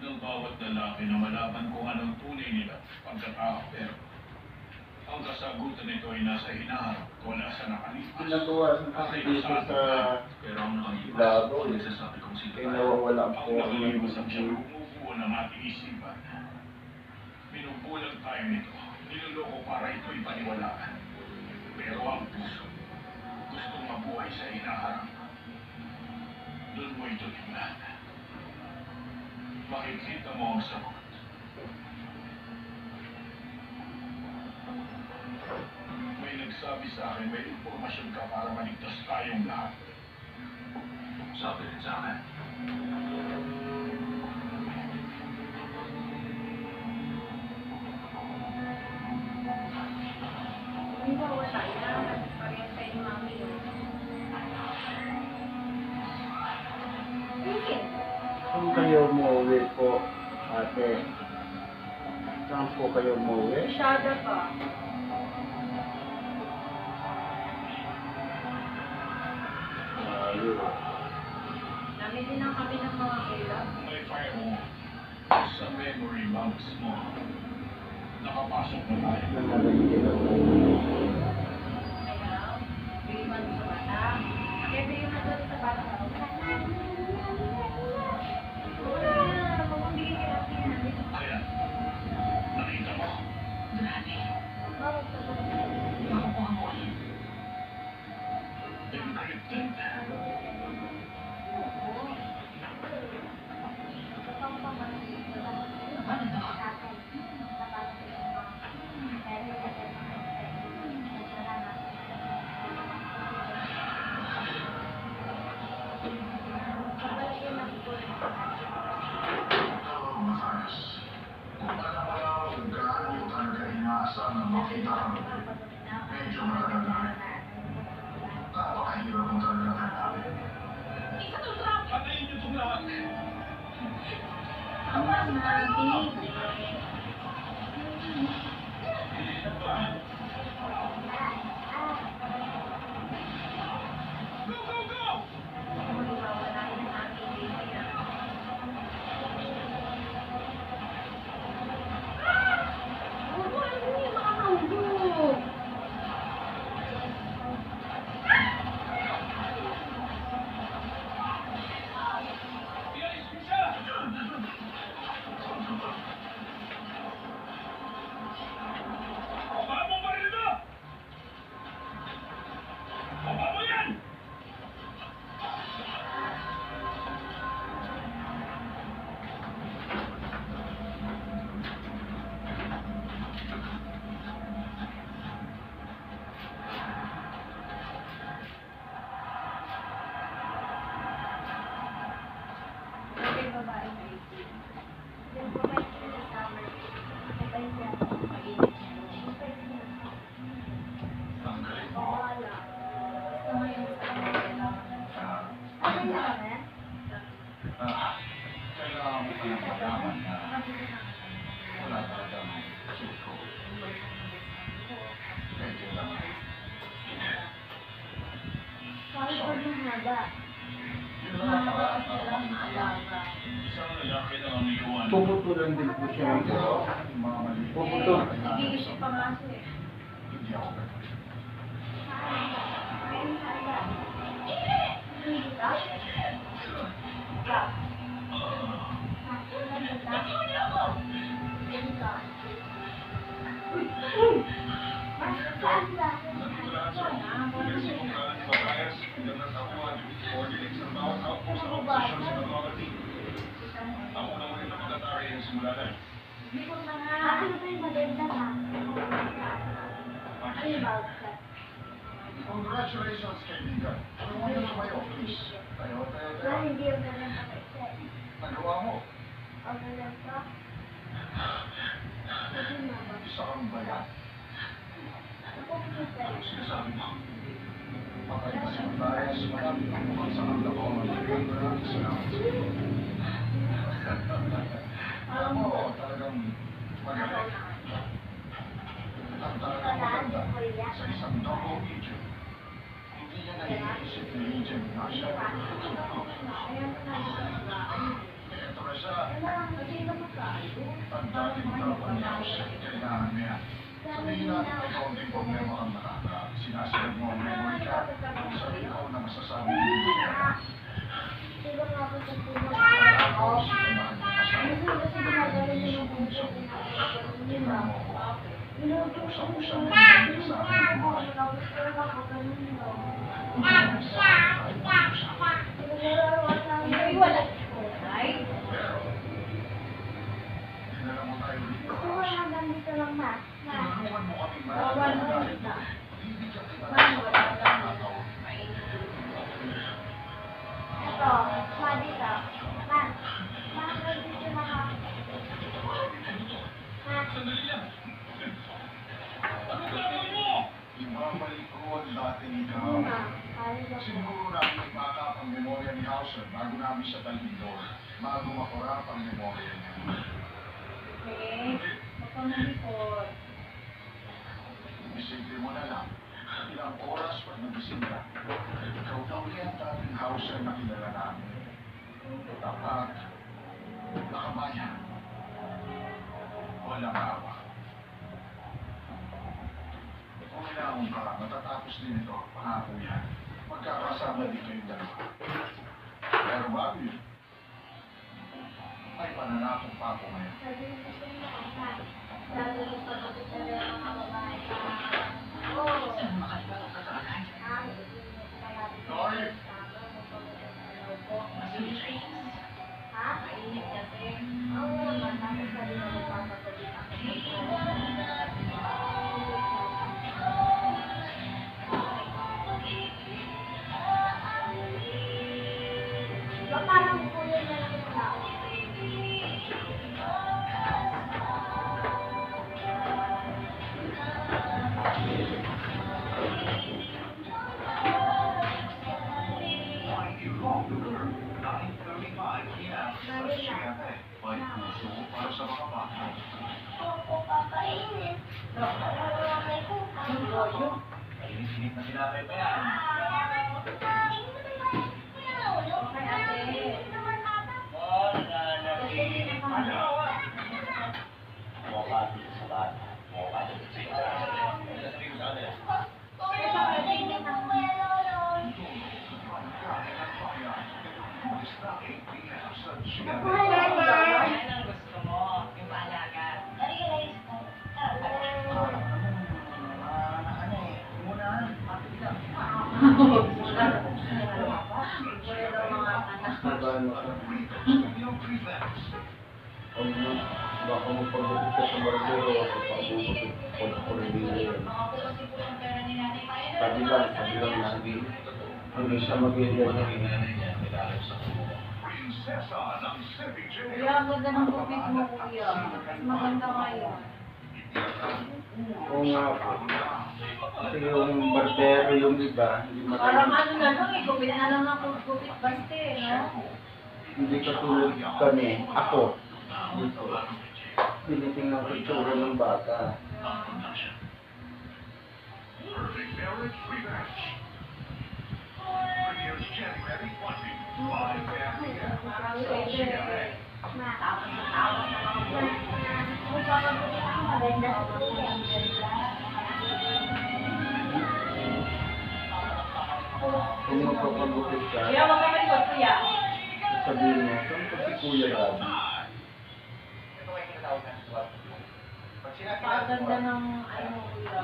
ng bawat lalaki na malaman kung anong tunay nila pagkatao. Pero ang kasagutan nito ay nasa hinaharap, wala sa nakalipas. Ginagawa dito sa pero ang Davao, nagsasabi kong si kaya nawawala ang po ang nakalimusan siya mga bumubuo ng ating isipan. Binubulag tayo nito. Niloloko para ito'y paniwalaan. Pero ang puso, gustong mabuhay sa hinaharap. Doon mo ito tingnan. Makikita mo ang sagot. May nagsabi sa akin, may impormasyon ka para maligtas tayong lahat. Sabi rin sa akin. Hindi ba wala yan? Parehas kayo ni Mami yun. Bakit? Kung kayo umuwi po, ate, saan po kayo umuwi? Masyada pa. Ayun. Namili lang kami ng mga ulap. May fire mo sa memory box mo. Nakapasok na tayo. Nanalagyan ako. Kaya, bili man sa bata. Kaya bili man doon sa bata. Wala na, magbibigay ka lang yan. Kaya, nakita mo. Grabe. Bawat sa bata. Nakukuha mo ulit. Encrypted. Ano to? Makita ka medyo matagal na rin. Napakahirap mo talaga hanapin. Patayin niyo itong lahat. Go, go, go! Ialis mo siya! Baba mo baril mo! Baba mo yan! Yung babae na ito. Yung babae na summer. Babae siya. Mainit siya. Ang galing mo. Wala. Gusto mo yung summer. Kailangan na. Okay na kami? Kailangan mo pa ng malaman na wala talagang suko. Medyo lang. Sorry for yung haba. Yun lang ang paraan para makikita. Isang lalaki na ang iwan. Puputulan din po siya ng Pero, yung mga mali. Puputol. Hindi ko siya pamasok eh. Hindi ako ganun. Nandito lahat sa Police kung kailan ni Matthias, hanggang natakuan, coordinates ng bawat outpost ng oposisyon sa Caloocan City. Ang unang rin na mag-atake ang simula na. Ano ba yung maganda ha? Ano yung bawat ka? Congratulations, kaibigan. Tumulong sa kayo, please. Tayo. Hindi yung ganun pa. Nagawa mo. O ganun pa? Sabi mo ba? Isa kang bayan. Anong sinasabi mo? Patay na si Matthias. Marami ang mukhang sa kanda ko. Maraming salamat. Alam mo, talagang magaling. At talagang maganda sa isang double agent. Hindi niya naiisip ni agent na siya. Ito na siya. Ang dating dapat ni Jose, kailangan niya. Sabihin natin may kaunting problema kang nakaka. Sinasabi mo ang memory card. Sabi ikaw na masasabi dito niya. Diba nga po sa puno? Tapos, kumahan mo pa siya. Kasi ginagawa niyo yung puso. Tingnan mo ko. Usap mo siya ng hindi sa akin ng buhay. Pero, dinala mo tayo dito. Tinulungan mo kaming marami ng dahil bibigyan kita ng pagkakataon. Sandali lang. Ano gagawin mo? Ibabalik ko ang dating ikaw. Siguro namin ipakap ang memorya ni Hauser bago namin siya talbidor. Bago makurap ang memorya niya. Isipin mo na lang, ilang oras pag nagising ka, ikaw daw yan dating Hauser na kilala namin. Tapat, nakabayan, walang awa. Kung inaamon ka, matatapos din ito, pangako yan. Magkakasama din kayong dalawa. Pero bago yun, may pananakong pa ako ngayon. Sorry! Parang kuya na lang yung tao. May puso para sa mga bata. Opo, papainit. May kuka. Init na sinapay pa yan. Baka magpagbuti ka sa barbero o pagbuti ko rin din. Sabi lang natin. Hindi siya mag-iwan. Prinsesa ng Ceviche. Kuya, ang ganda ng gupit mo, kuya. Maganda kayo. Oo nga po. Kasi yung barbero yung iba, hindi Parang magaling. ano na lang, gupit na lang ako, gupit baste, no? Hindi katulad kami. Ako. Dito. Tinitingnan ko itsura ng bata. Perfect marriage revenge. Premieres January 20. 5 p.m. sa GMA. Kung magpapagupit ka, Kuya, wag ka malikot, kuya. sabihin mo, saan po si Kuya Rabi? Pakaganda ng ano, kuya.